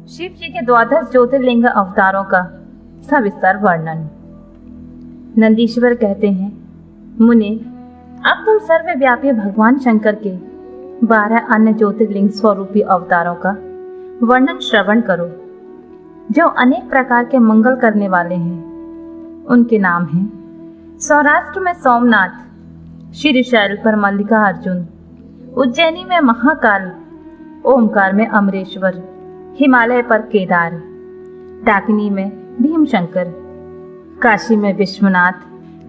शिव जी के द्वादश ज्योतिर्लिंग अवतारों का सविस्तार वर्णन। नंदीश्वर कहते हैं, मुने, अब तुम सर्वव्यापी भगवान शंकर के 12 अन्य ज्योतिर्लिंग स्वरूपी अवतारों का वर्णन श्रवण करो, जो अनेक प्रकार के मंगल करने वाले हैं। उनके नाम हैं सौराष्ट्र में सोमनाथ, श्रीशैल पर मल्लिकार्जुन, उज्जैनी में महाकाल, ओमकार में अमरेश्वर, हिमालय पर केदार, डाकिनी में भीमशंकर, काशी में विश्वनाथ,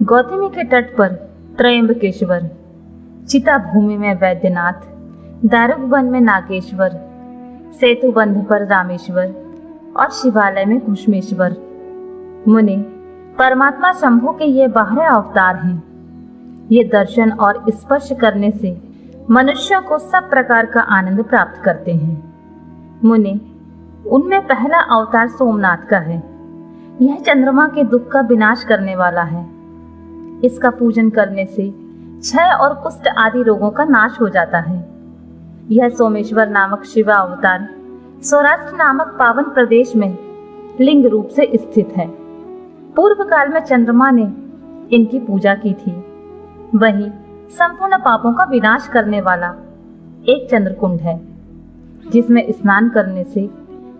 गौतमी के तट पर त्रयंबकेश्वर, चिता भूमि में वैद्यनाथ, दारुकवन में नागेश्वर, सेतुबंध पर रामेश्वर और शिवालय में कुष्मेश्वर। मुने, परमात्मा शंभु के ये 12 अवतार हैं। ये दर्शन और स्पर्श करने से मनुष्यों को सब प्रकार का आनंद प्राप्त करते हैं। मुने, उनमें पहला अवतार सोमनाथ का है। यह चंद्रमा के दुख का विनाश करने वाला है। इसका पूजन करने से क्षय और कुष्ठ आदि रोगों का नाश हो जाता है। यह सोमेश्वर नामक शिव अवतार सौराष्ट्र नामक पावन प्रदेश में लिंग रूप से स्थित है। पूर्व काल में चंद्रमा ने इनकी पूजा की थी। वही संपूर्ण पापों का विनाश करने वाला एक चंद्रकुंड है, जिसमें स्नान करने से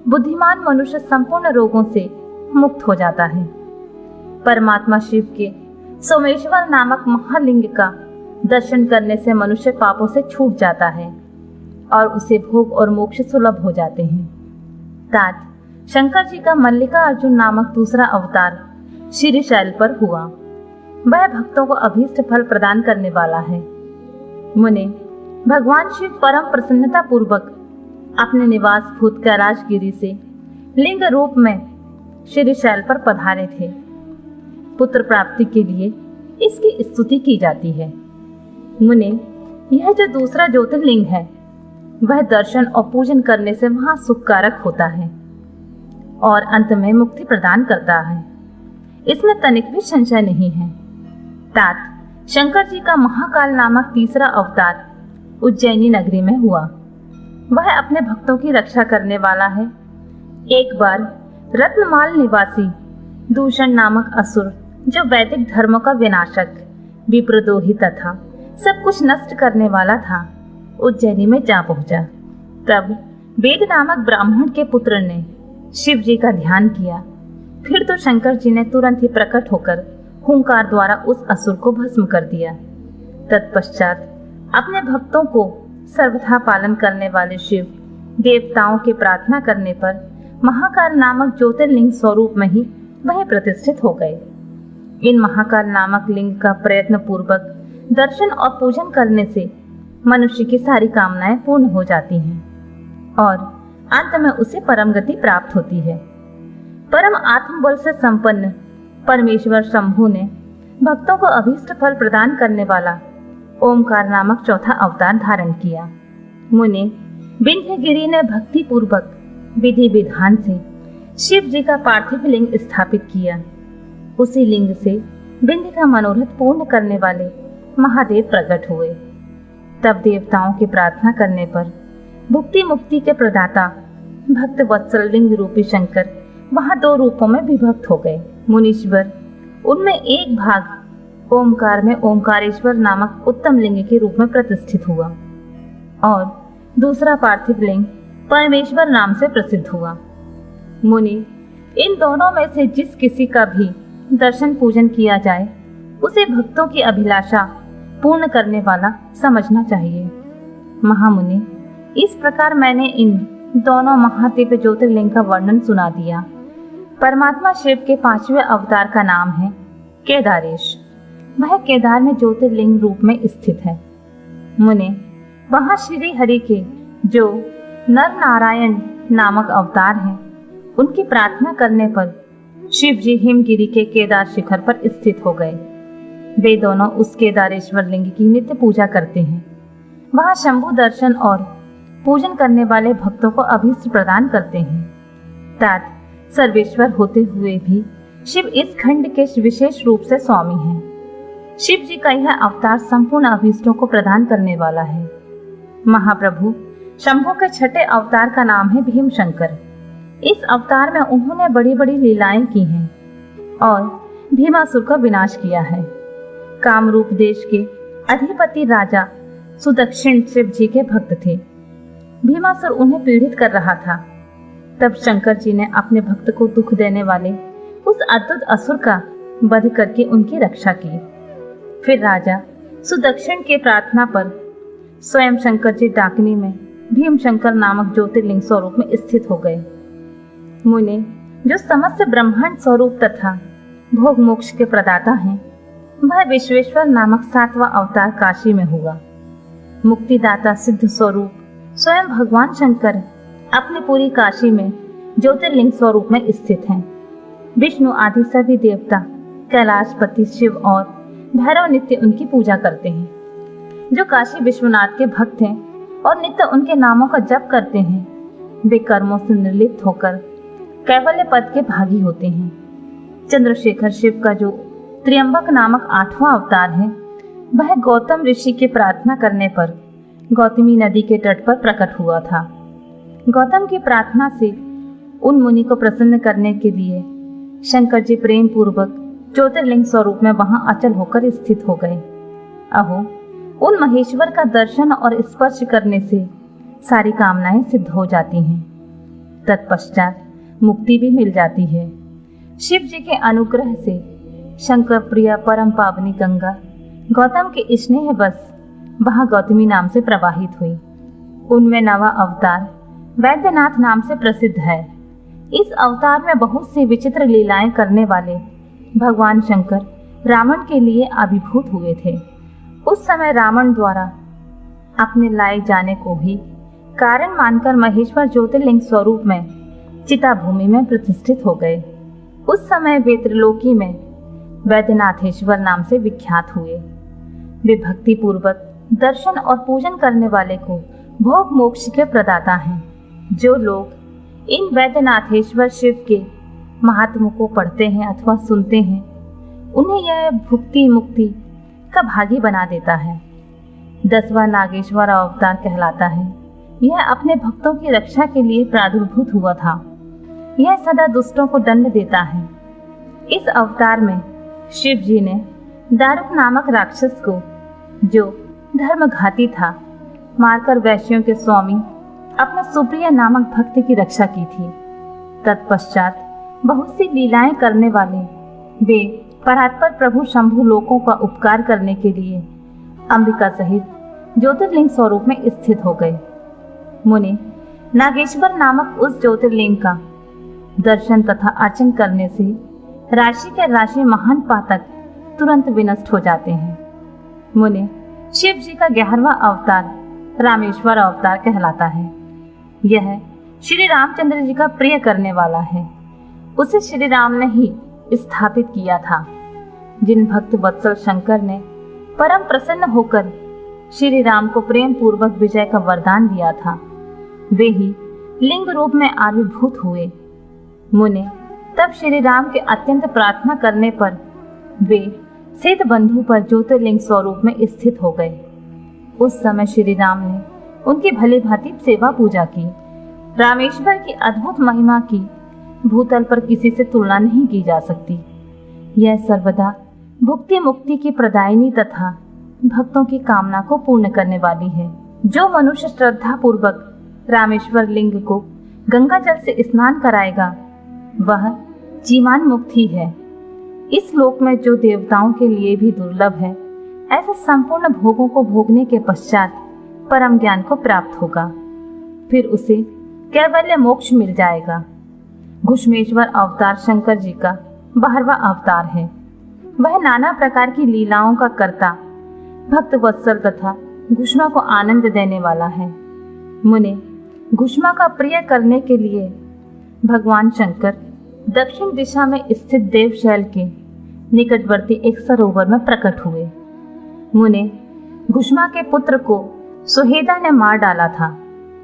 बुद्धिमान मनुष्य संपूर्ण रोगों से मुक्त हो जाता है। परमात्मा शिव के सोमेश्वर नामक महालिंग का दर्शन करने से मनुष्य पापों से छूट जाता है और उसे भोग और मोक्ष सुलभ हो जाते हैं। तात शंकर जी का मल्लिकार्जुन नामक दूसरा अवतार श्रीशैल पर हुआ। वह भक्तों को अभीष्ट फल प्रदान करने वाला है। मुने, भगवान शिव परम प्रसन्नता पूर्वक अपने निवास भूत कैलाशगिरी से लिंग रूप में श्रीशैल पर पधारे थे। पुत्र प्राप्ति के लिए इसकी स्तुति की जाती है। मुने, यह जो दूसरा ज्योतिर्लिंग है, वह दर्शन और पूजन करने से महा सुखकारक होता है और अंत में मुक्ति प्रदान करता है। इसमें तनिक भी संशय नहीं है। तात शंकर जी का महाकाल नामक तीसरा अवतार उज्जैनी नगरी में हुआ। वह अपने भक्तों की रक्षा करने वाला है। एक बार रत्नमाल निवासी दूषण नामक असुर, जो वैदिक धर्मों का विनाशक, विप्रद्रोही तथा सब कुछ नष्ट करने वाला था, उज्जैनी में जा पहुंचा। तब वेद नामक ब्राह्मण के पुत्र ने शिव जी का ध्यान किया। फिर तो शंकर जी ने तुरंत ही प्रकट होकर हुंकार द्वारा उस असुर को भस्म कर दिया। तत्पश्चात अपने भक्तों को सर्वथा पालन करने वाले शिव देवताओं की प्रार्थना करने पर महाकाल नामक ज्योतिर्लिंग स्वरूप में ही वह प्रतिष्ठित हो गए। इन महाकाल नामक लिंग का प्रयत्न पूर्वक दर्शन और पूजन करने से मनुष्य की सारी कामनाएं पूर्ण हो जाती हैं और अंत में उसे परम गति प्राप्त होती है। परम आत्मबल से संपन्न परमेश्वर शंभु ने भक्तों को अभीष्ट फल प्रदान करने वाला ओमकार नामक चौथा अवतार धारण किया। मुने, विंध्यगिरि ने भक्ति पूर्वक विधि विधान से शिव जी का पार्थिव लिंग स्थापित किया। उसी लिंग से विंध्य का मनोरथ पूर्ण करने वाले महादेव प्रकट हुए। तब देवताओं की प्रार्थना करने पर भुक्ति मुक्ति के प्रदाता भक्त वत्सल लिंग रूपी शंकर वहां 2 रूपों में विभक्त हो गए। मुनीश्वर, उनमें एक भाग ओमकार में ओमकारेश्वर नामक उत्तम लिंग के रूप में प्रतिष्ठित हुआ और दूसरा पार्थिव लिंग परमेश्वर नाम से प्रसिद्ध हुआ। मुनि, इन दोनों में से जिस किसी का भी दर्शन पूजन किया जाए, उसे भक्तों की अभिलाषा पूर्ण करने वाला समझना चाहिए। महामुनि, इस प्रकार मैंने इन दोनों महादिव्य ज्योतिर्लिंग का वर्णन सुना दिया। परमात्मा शिव के 5वें अवतार का नाम है केदारेश। वह केदार में ज्योतिर्लिंग रूप में स्थित है। मुने, वहां श्री हरि के जो नर नारायण नामक अवतार हैं, उनकी प्रार्थना करने पर शिव जी हिमगिरी के केदार शिखर पर स्थित हो गए। वे दोनों उस केदारेश्वर लिंग की नित्य पूजा करते हैं। वहां शंभु दर्शन और पूजन करने वाले भक्तों को अभीष्ट प्रदान करते हैं। तात सर्वेश्वर होते हुए भी शिव इस खंड के विशेष रूप से स्वामी हैं। शिव जी का यह अवतार संपूर्ण अभीष्टों को प्रदान करने वाला है। महाप्रभु शंभु के छठे अवतार का नाम है भीमशंकर। इस अवतार में उन्होंने बड़ी बड़ी लीलाएं की हैं और भीमासुर का विनाश किया है। कामरूप देश के अधिपति राजा सुदक्षिण शिव जी के भक्त थे। भीमासुर उन्हें पीड़ित कर रहा था। तब शंकर जी ने अपने भक्त को दुख देने वाले उस अद्भुत असुर का वध करके उनकी रक्षा की। फिर राजा सुदक्षिण के प्रार्थना पर स्वयं शंकर जी डाकिनी में भीम शंकर नामक ज्योतिर्लिंग स्वरूप में स्थित हो गए। मुने, जो समस्त ब्रह्मांड स्वरूप तथा भोग मोक्ष के प्रदाता हैं, वह विश्वेश्वर नामक 7वां अवतार काशी में हुआ। मुक्तिदाता सिद्ध स्वरूप स्वयं भगवान शंकर अपनी पूरी काशी में ज्योतिर्लिंग स्वरूप में स्थित हैं। विष्णु आदि सभी देवता, कैलाशपति शिव और भैरव नित्य उनकी पूजा करते हैं। जो काशी विश्वनाथ के भक्त हैं और नित्य उनके नामों का जप करते हैं, वे कर्मों से निर्लिप्त होकर कैवल्य पद के भागी होते हैं। चंद्रशेखर शिव का जो त्र्यंबक नामक 8वां अवतार है, वह गौतम ऋषि के प्रार्थना करने पर गौतमी नदी के तट पर प्रकट हुआ था। गौतम की प्रार्थना से उन मुनि को प्रसन्न करने के लिए शंकर जी प्रेम पूर्वक ज्योतिर्लिंग स्वरूप में वहां अचल होकर स्थित हो गए। अहो, उन महेश्वर का दर्शन और स्पर्श करने से सारी कामनाएं सिद्ध हो जाती हैं। तत्पश्चात मुक्ति भी मिल जाती है। शिव जी के अनुग्रह से शंकर प्रिय परम पावनी गंगा गौतम के स्नेह बस वहां गौतमी नाम से प्रवाहित हुई। उनमें 9वां अवतार वैद्यनाथ नाम से प्रसिद्ध है। इस अवतार में बहुत सी विचित्र लीलाएं करने वाले भगवान शंकर रावण के लिए आविर्भूत हुए थे। उस समय रावण द्वारा अपने लाए जाने को भी कारण मानकर महेश्वर ज्योतिर्लिंग स्वरूप में चिता भूमि में प्रतिष्ठित हो गए। उस समय वे त्रिलोकी में वैद्यनाथेश्वर नाम से विख्यात हुए। वे भक्ति पूर्वक दर्शन और पूजन करने वाले को भोग मोक्ष के प्रदाता हैं। जो लोग इन वैद्यनाथेश्वर शिव के महात्म को पढ़ते हैं अथवा सुनते हैं, उन्हें यह भुक्ति मुक्ति का भागी बना देता है। 10वां नागेश्वर अवतार कहलाता है। यह अपने भक्तों की रक्षा के लिए प्रादुर्भूत हुआ था। यह सदा दुष्टों को दंड देता है। इस अवतार में शिव जी ने दारुक नामक राक्षस को, जो धर्मघाती था, मारकर वैश्यों के स्वामी अपने सुप्रिया नामक भक्त की रक्षा की थी। तत्पश्चात बहुत सी लीलाएं करने वाले वे परात्पर प्रभु शंभु लोकों का उपकार करने के लिए अंबिका सहित ज्योतिर्लिंग स्वरूप में स्थित हो गए। मुनि, नागेश्वर नामक उस ज्योतिर्लिंग का दर्शन तथा अर्चन करने से राशि के राशि महान पातक तुरंत विनष्ट हो जाते हैं। मुनि, शिव जी का 11वां अवतार रामेश्वर अवतार कहलाता है। यह श्री रामचंद्र जी का प्रिय करने वाला है। उसे श्री राम ने ही स्थापित किया था। जिन भक्त वत्सल शंकर ने परम प्रसन्न होकर श्री राम को प्रेम पूर्वक विजय का वरदान दिया था, वे ही लिंग रूप में आविर्भूत हुए। मुने, तब श्री राम के अत्यंत प्रार्थना करने पर वे सेत बंधु पर ज्योतिर्लिंग स्वरूप में स्थित हो गए। उस समय श्री राम ने उनकी भली भांति सेवा पूजा की। रामेश्वर की अद्भुत महिमा की भूतल पर किसी से तुलना नहीं की जा सकती। यह सर्वदा भुक्ति मुक्ति की प्रदायिनी तथा भक्तों की कामना को पूर्ण करने वाली है। जो मनुष्य श्रद्धा पूर्वक रामेश्वर लिंग को गंगा जल से स्नान कराएगा, वह जीवन मुक्त ही है। इस लोक में जो देवताओं के लिए भी दुर्लभ है, ऐसे संपूर्ण भोगों को भोगने के पश्चात परम ज्ञान को प्राप्त होगा। फिर उसे कैवल्य मोक्ष मिल जाएगा। घुष्मेश्वर अवतार शंकर जी का 12वां अवतार है। वह नाना प्रकार की लीलाओं का कर्ता, भक्त वत्सल तथा घुष्मा को आनंद देने वाला है। मुने, घुष्मा का प्रिय करने के लिए भगवान शंकर दक्षिण दिशा में स्थित देवशैल के निकटवर्ती एक सरोवर में प्रकट हुए। मुने, घुष्मा के पुत्र को सुहेदा ने मार डाला था।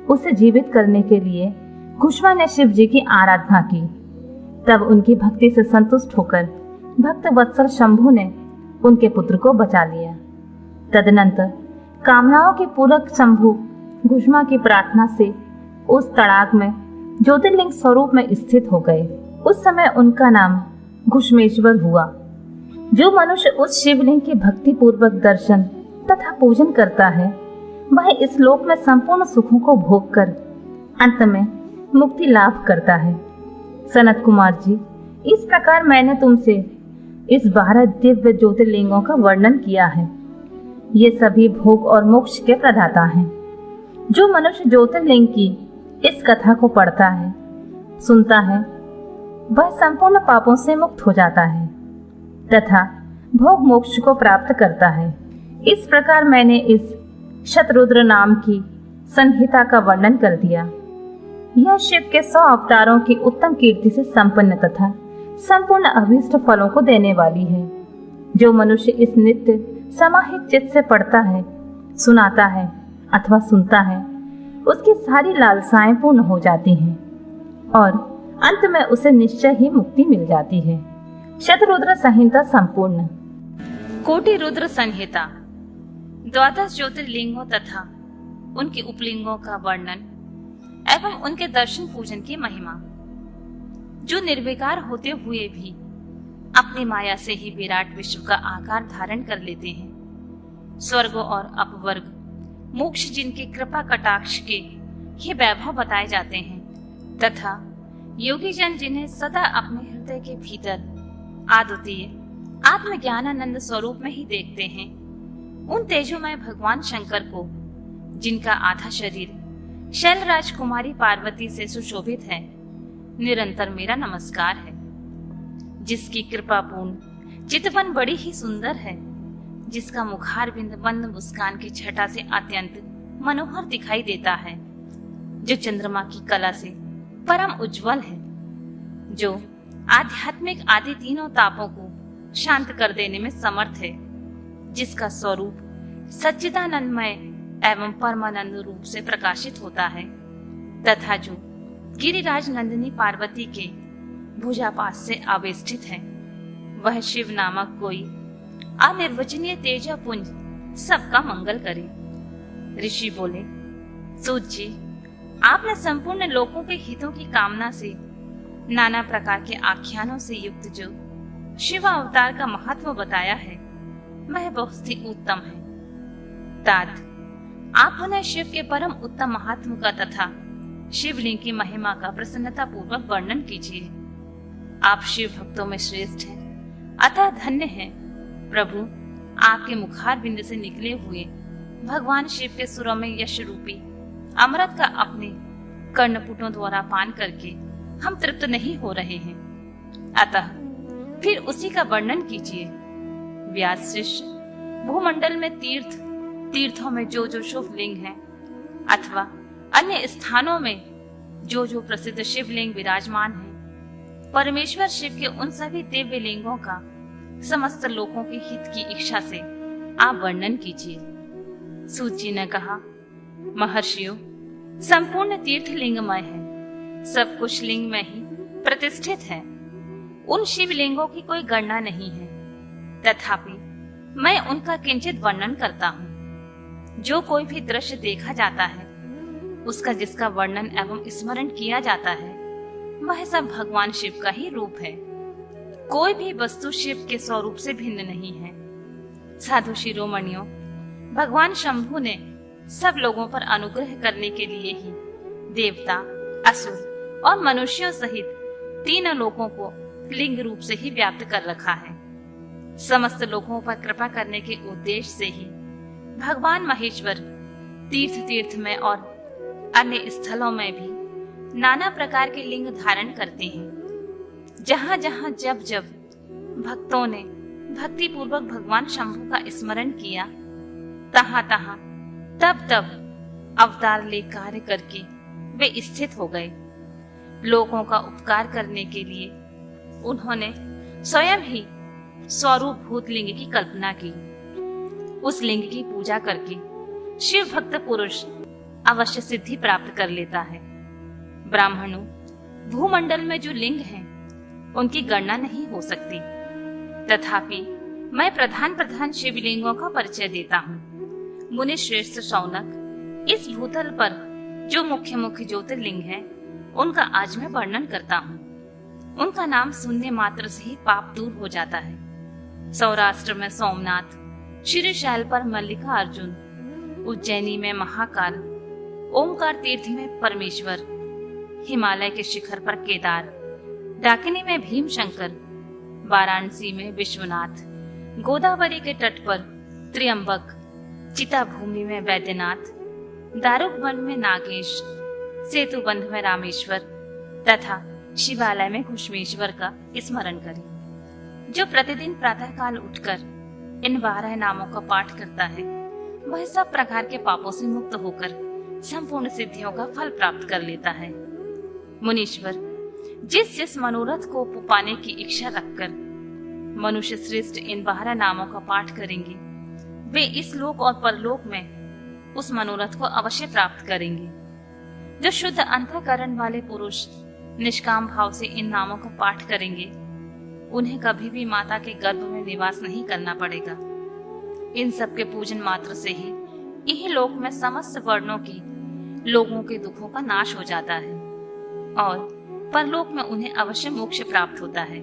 उसे जीवित करने के लिए घुष्मा ने शिव जी की आराधना की। तब उनकी भक्ति से संतुष्ट होकर भक्त वत्सल शंभु ने उनके पुत्र को बचा लिया। तदनंतर कामनाओं के पूरक शंभु घुष्मा की प्रार्थना से उस तड़ाग में ज्योतिर्लिंग स्वरूप में स्थित हो गए। उस समय उनका नाम घुश्मेश्वर हुआ। जो मनुष्य उस शिवलिंग के भक्ति पूर्वक दर्शन तथा पूजन करता है, वह इस लोक में संपूर्ण सुखों को भोग कर अंत में मुक्ति लाभ करता है। सनत कुमार जी, इस प्रकार मैंने तुमसे इस 12 दिव्य ज्योतिर्लिंगों का वर्णन किया है। ये सभी भोग और मोक्ष के प्रदाता हैं। जो मनुष्य ज्योतिर्लिंग की इस कथा को पढ़ता है, सुनता है, वह संपूर्ण पापों से मुक्त हो जाता है तथा भोग मोक्ष को प्राप्त करता है। इस प्रकार मैंने इस शतरुद्र नाम की संहिता का वर्णन कर दिया। यह शिव के 100 अवतारों की उत्तम कीर्ति से संपन्न तथा संपूर्ण अभीष्ट फलों को देने वाली है। जो मनुष्य इस नित्य समाहित चित्त से पढ़ता है, सुनाता है अथवा सुनता है, उसकी सारी लालसाएं पूर्ण हो जाती हैं और अंत में उसे निश्चय ही मुक्ति मिल जाती है। शतरुद्र संहिता संपूर्ण। कोटि रुद्र संहिता 12 ज्योतिर्लिंगों तथा उनके उपलिंगों का वर्णन एवं उनके दर्शन पूजन की महिमा। जो निर्विकार होते हुए भी अपनी माया से ही विराट विश्व का आकार धारण कर लेते हैं। स्वर्ग और अपवर्ग मोक्ष जिनके कृपा कटाक्ष के ये वैभव बताए जाते हैं तथा योगी जन जिन्हें सदा अपने हृदय के भीतर अद्वितीय आत्मज्ञानानंद स्वरूप में ही देखते हैं, उन तेजोमय भगवान शंकर को, जिनका आधा शरीर शैलराज कुमारी पार्वती से सुशोभित है, निरंतर मेरा नमस्कार है। जिसकी कृपा पूर्ण चितवन बड़ी ही सुंदर है, जिसका मुखारबिंद बंद मुस्कान की छटा से अत्यंत मनोहर दिखाई देता है, जो चंद्रमा की कला से परम उज्जवल है, जो आध्यात्मिक आदि तीनों तापों को शांत कर देने में समर्थ है, जिसका स्वरूप सच्चिदानंदमय एवं परमानंद रूप से प्रकाशित होता है तथा जो गिरिराज नंदिनी पार्वती के भुजापास से आवेष्टित है, वह शिव नामक कोई अनिर्वचनीय तेजपुंज सबका मंगल करे। ऋषि बोले, सूत जी, आपने संपूर्ण लोकों के हितों की कामना से नाना प्रकार के आख्यानों से युक्त जो शिव अवतार का महत्व बताया है, वह बहुत ही उत्तम है। तात, आप पुनः शिव के परम उत्तम महात्म का तथा शिवलिंग की महिमा का प्रसन्नता पूर्वक वर्णन कीजिए। आप शिव भक्तों में श्रेष्ठ हैं, अतः धन्य हैं। प्रभु, आपके मुखार बिंद से निकले हुए भगवान शिव के सुरों में यश रूपी अमृत का अपने कर्णपुटों द्वारा पान करके हम तृप्त नहीं हो रहे हैं, अतः फिर उसी का वर्णन कीजिए। व्यास शिष्य, भूमंडल में तीर्थों में जो जो शुभ लिंग हैं अथवा अन्य स्थानों में जो जो प्रसिद्ध शिवलिंग विराजमान हैं, परमेश्वर शिव के उन सभी दिव्य लिंगों का समस्त लोगों के हित की इच्छा से आप वर्णन कीजिए। सूत जी ने कहा, महर्षियों, संपूर्ण तीर्थ लिंगमय है, सब कुछ लिंग में ही प्रतिष्ठित है। उन शिवलिंगों की कोई गणना नहीं है, तथापि मैं उनका किंचित वर्णन करता हूँ। जो कोई भी दृश्य देखा जाता है, उसका जिसका वर्णन एवं स्मरण किया जाता है, वह सब भगवान शिव का ही रूप है। कोई भी वस्तु शिव के स्वरूप से भिन्न नहीं है। साधु शिरोमणियों, भगवान शंभु ने सब लोगों पर अनुग्रह करने के लिए ही देवता, असुर और मनुष्यों सहित तीनों लोगों को लिंग रूप से ही व्याप्त कर रखा है। समस्त लोगों पर कृपा करने के उद्देश्य से ही भगवान महेश्वर तीर्थ में और अन्य स्थलों में भी नाना प्रकार के लिंग धारण करते हैं। जहाँ जहाँ जब जब भक्तों ने भक्ति पूर्वक भगवान शंभु का स्मरण किया, तहाँ तहाँ तब तब अवतार ले कार्य करके वे स्थित हो गए। लोगों का उपकार करने के लिए उन्होंने स्वयं ही स्वरूप भूत लिंग की कल्पना की। उस लिंग की पूजा करके शिव भक्त पुरुष अवश्य सिद्धि प्राप्त कर लेता है। ब्राह्मणों, भूमंडल में जो लिंग हैं, उनकी गणना नहीं हो सकती, तथापि मैं प्रधान शिवलिंगों का परिचय देता हूँ। मुनि श्रेष्ठ शौनक, इस भूतल पर जो मुख्य ज्योतिर्लिंग है, उनका आज मैं वर्णन करता हूँ। उनका नाम सुनने मात्र से ही पाप दूर हो जाता है। सौराष्ट्र में सोमनाथ, श्रीशैल पर मल्लिकार्जुन, उज्जैनी में महाकाल, ओमकार तीर्थ में परमेश्वर, हिमालय के शिखर पर केदार, डाकिनी में भीमशंकर, वाराणसी में विश्वनाथ, गोदावरी के तट पर त्र्यंबक, चिता भूमि में वैद्यनाथ, दारुकबंद में नागेश, सेतुबंध में रामेश्वर तथा शिवालय में घुश्मेश्वर का स्मरण करें। जो प्रतिदिन प्रातःकाल उठकर इन 12 नामों का पाठ करता है वह सब प्रकार के पापों से मुक्त होकर संपूर्ण सिद्धियों का फल प्राप्त कर लेता है। मुनीश्वर, जिस मनोरथ को पाने की इच्छा रखकर मनुष्य श्रेष्ठ इन 12 नामों का पाठ करेंगे, वे इस लोक और परलोक में उस मनोरथ को अवश्य प्राप्त करेंगे। जो शुद्ध अंतःकरण वाले पुरुष निष्काम भाव से इन नामों का पाठ करेंगे, उन्हें कभी भी माता के गर्भ में निवास नहीं करना पड़ेगा। इन सब के पूजन मात्र से ही यह लोक में समस्त वर्णों की लोगों के दुखों का नाश हो जाता है और परलोक में उन्हें अवश्य मोक्ष प्राप्त होता है।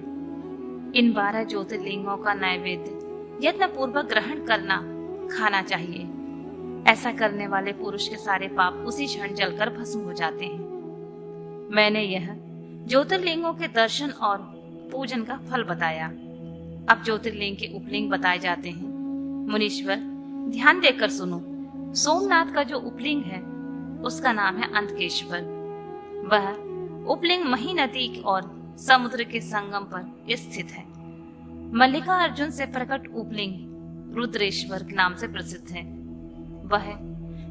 इन 12 ज्योतिर्लिंगों का नैवेद्य यत्न पूर्वक ग्रहण करना, खाना चाहिए। ऐसा करने वाले पुरुष के सारे पाप उसी क्षण जलकर भस्म हो जाते हैं। मैंने यह ज्योतिर्लिंगों के दर्शन और पूजन का फल बताया। अब ज्योतिर्लिंग के उपलिंग बताए जाते हैं। मुनीश्वर, ध्यान देकर सुनो। सोमनाथ का जो उपलिंग है उसका नाम है अंधकेश्वर। वह उपलिंग मही नदी और समुद्र के संगम पर स्थित है। मल्लिकार्जुन से प्रकट उपलिंग रुद्रेश्वर के नाम से प्रसिद्ध है। वह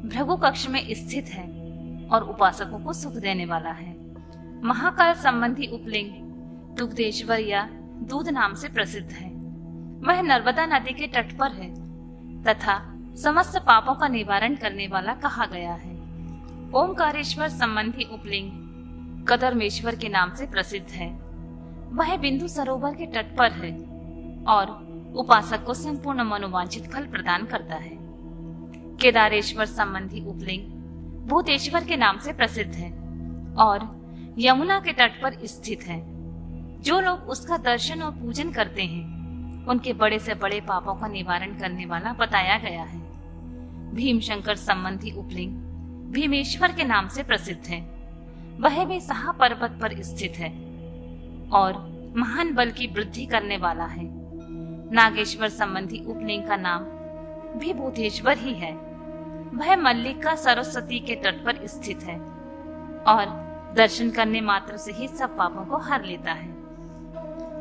भृगु कक्ष में स्थित है और उपासकों को सुख देने वाला है। महाकाल संबंधी उपलिंग दुग्धेश्वर या दूध नाम से प्रसिद्ध है। वह नर्मदा नदी के तट पर है तथा समस्त पापों का निवारण करने वाला कहा गया है। ओमकारेश्वर संबंधी उपलिंग कदर्मेश्वर के नाम से प्रसिद्ध है। वह बिंदु सरोवर के तट पर है और उपासक को संपूर्ण मनोवांछित फल प्रदान करता है। केदारेश्वर संबंधी उपलिंग भूतेश्वर के नाम से प्रसिद्ध है और यमुना के तट पर स्थित है। जो लोग उसका दर्शन और पूजन करते हैं उनके बड़े से बड़े पापों का निवारण करने वाला बताया गया है। भीमशंकर संबंधी उपलिंग भीमेश्वर के नाम से प्रसिद्ध है। वह भी सहा पर्वत पर स्थित है और महान बल की वृद्धि करने वाला है। नागेश्वर संबंधी उपलिंग का नाम भी भूतेश्वर ही है। वह मल्लिका सरस्वती के तट पर स्थित है और दर्शन करने मात्र से ही सब पापों को हर लेता है।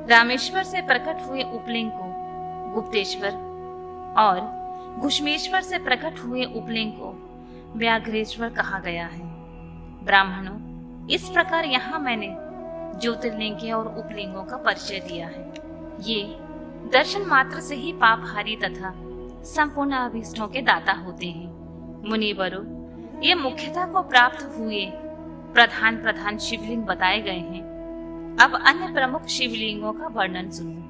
रामेश्वर से प्रकट हुए उपलिंग को गुप्तेश्वर और घुश्मेश्वर से प्रकट हुए उपलिंग को व्याघ्रेश्वर कहा गया है। ब्राह्मणों, इस प्रकार यहाँ मैंने ज्योतिर्लिंग और उपलिंगों का परिचय दिया है। ये दर्शन मात्र से ही पापहारी तथा संपूर्ण अभीष्टों के दाता होते हैं। मुनिवरों, ये मुख्यता को प्राप्त हुए प्रधान शिवलिंग बताए गए हैं। अब अन्य प्रमुख शिवलिंगों का वर्णन सुनो।